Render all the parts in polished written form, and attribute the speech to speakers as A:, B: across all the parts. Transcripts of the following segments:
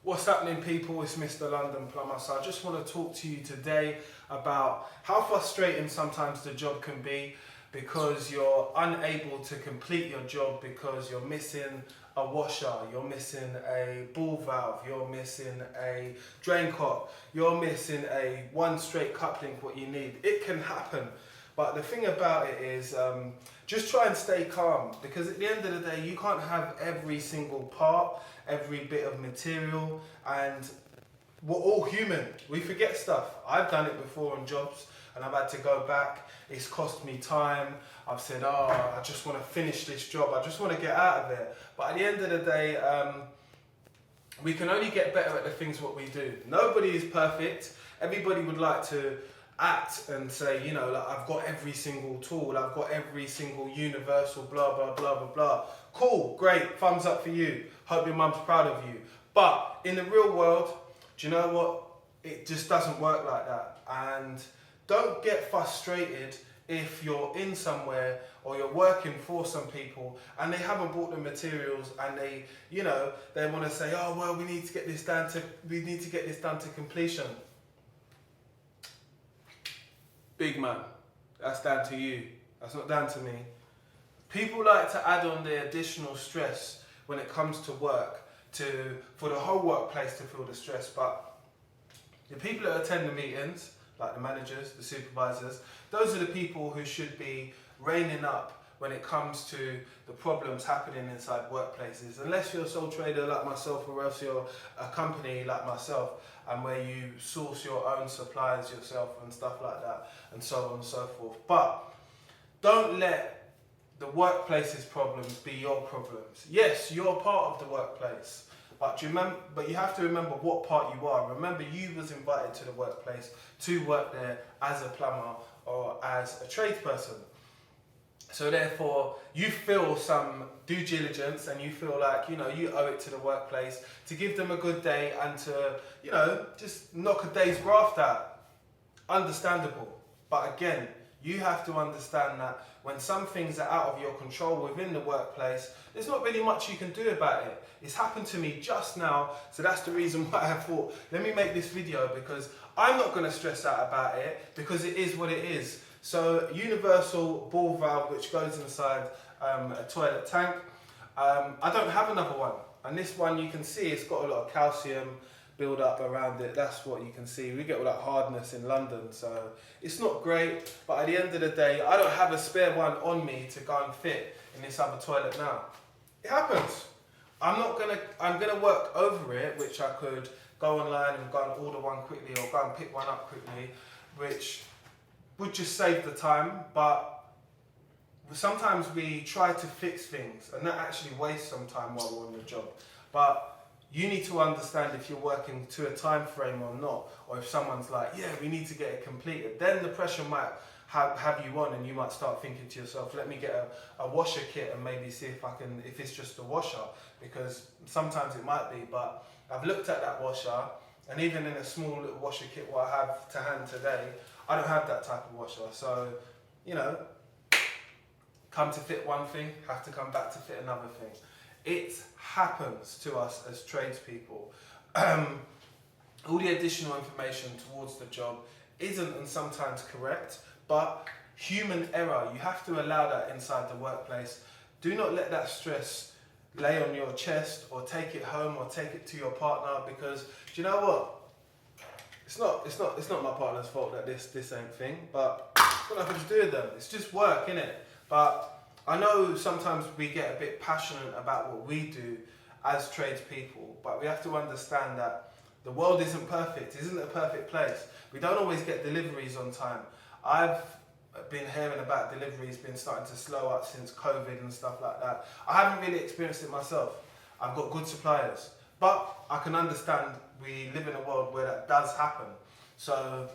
A: What's happening, people? It's Mr. London Plumber. So I just want to talk to you today about how frustrating sometimes the job can be because you're unable to complete your job because you're missing a washer, you're missing a ball valve, you're missing a drain cock, you're missing a one straight coupling what you need. It can happen. But the thing about it is, just try and stay calm, because at the end of the day, you can't have every single part, every bit of material, and we're all human. We forget stuff. I've done it before on jobs, and I've had to go back. It's cost me time. I've said, oh, I just want to finish this job. I just want to get out of it. But at the end of the day, we can only get better at the things what we do. Nobody is perfect. Everybody would like to act and say, you know, like, I've got every single tool, I've got every single universal blah blah blah blah blah. Cool, great, thumbs up for you. Hope your mum's proud of you. But in the real world, do you know what? It just doesn't work like that. And don't get frustrated if you're in somewhere or you're working for some people and they haven't bought the materials and they, you know, they want to say, oh well, we need to get this done to completion. Big man, that's down to you. That's not down to me. People like to add on the additional stress when it comes to work, for the whole workplace to feel the stress. But the people that attend the meetings, like the managers, the supervisors, those are the people who should be reining up when it comes to the problems happening inside workplaces. Unless you're a sole trader like myself, or else you're a company like myself, and where you source your own supplies yourself and stuff like that, and so on and so forth. But don't let the workplace's problems be your problems. Yes, you're part of the workplace, but you have to remember what part you are. Remember, you was invited to the workplace to work there as a plumber or as a tradesperson. So therefore, you feel some due diligence, and you feel like, you know, you owe it to the workplace to give them a good day and to, you know, just knock a day's graft out. Understandable. But again, you have to understand that when some things are out of your control within the workplace, there's not really much you can do about it. It's happened to me just now, so that's the reason why I thought, let me make this video, because I'm not going to stress out about it, because it is what it is. So universal ball valve which goes inside a toilet tank. I don't have another one, and this one you can see it's got a lot of calcium build up around it. That's what you can see. We get all that hardness in London, so it's not great. But at the end of the day, I don't have a spare one on me to go and fit in this other toilet now. It happens. I'm gonna work over it, which I could go online and go and order one quickly, or go and pick one up quickly, which would just save the time. But sometimes we try to fix things, and that actually wastes some time while we're on the job. But you need to understand if you're working to a time frame or not, or if someone's like, yeah, we need to get it completed, then the pressure might have you on, and you might start thinking to yourself, let me get a washer kit and maybe see if it's just a washer, because sometimes it might be. But I've looked at that washer, and even in a small little washer kit what I have to hand today, I don't have that type of washer. So, you know, come to fit one thing, have to come back to fit another thing. It happens to us as tradespeople. All the additional information towards the job isn't and sometimes correct, but human error, you have to allow that inside the workplace. Do not let that stress lay on your chest, or take it home, or take it to your partner, because do you know what? It's not my partner's fault that this ain't thing, but it's got nothing to do with them. It's just work, innit? But I know sometimes we get a bit passionate about what we do as tradespeople, but we have to understand that the world isn't perfect. It isn't a perfect place. We don't always get deliveries on time. I've been hearing about deliveries been starting to slow up since COVID and stuff like that. I haven't really experienced it myself. I've got good suppliers, but I can understand we live in a world where that does happen. So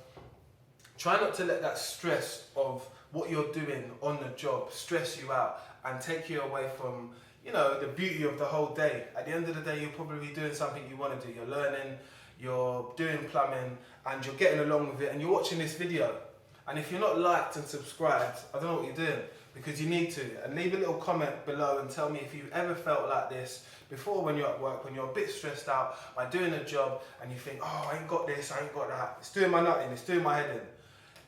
A: try not to let that stress of what you're doing on the job stress you out and take you away from, you know, the beauty of the whole day. At the end of the day, you're probably doing something you want to do. You're learning, you're doing plumbing, and you're getting along with it, and you're watching this video. And if you're not liked and subscribed, I don't know what you're doing. because you need to. And leave a little comment below and tell me if you've ever felt like this before when you're at work, when you're a bit stressed out by doing a job and you think, oh, I ain't got this, I ain't got that. It's doing my nut in, it's doing my head in.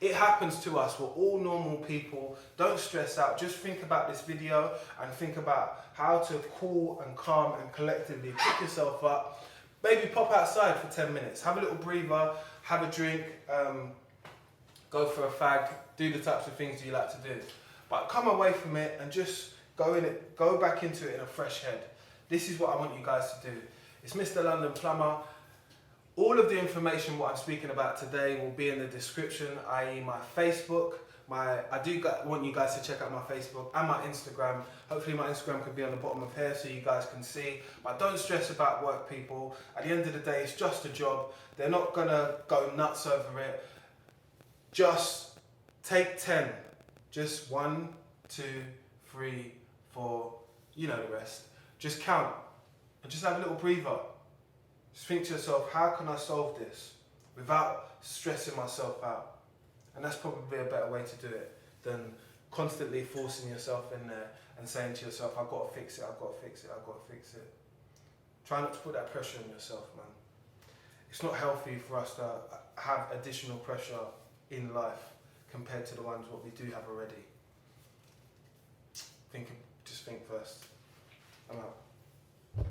A: It happens to us. We're all normal people. Don't stress out. Just think about this video and think about how to cool and calm and collectively pick yourself up. Maybe pop outside for 10 minutes. Have a little breather, have a drink, go for a fag, do the types of things you like to do. But come away from it and just go back into it in a fresh head. This is what I want you guys to do. It's Mr. London Plumber. All of the information what I'm speaking about today will be in the description, i.e. my Facebook. I want you guys to check out my Facebook and my Instagram. Hopefully my Instagram could be on the bottom of here so you guys can see. But don't stress about work, people. At the end of the day, it's just a job. They're not gonna go nuts over it. Just take 10. Just 1, 2, 3, 4, you know the rest. Just count and just have a little breather. Just think to yourself, how can I solve this without stressing myself out? And that's probably a better way to do it than constantly forcing yourself in there and saying to yourself, I've got to fix it, I've got to fix it, I've got to fix it. Try not to put that pressure on yourself, man. It's not healthy for us to have additional pressure in life compared to the ones what we do have already. Just think first. I'm out.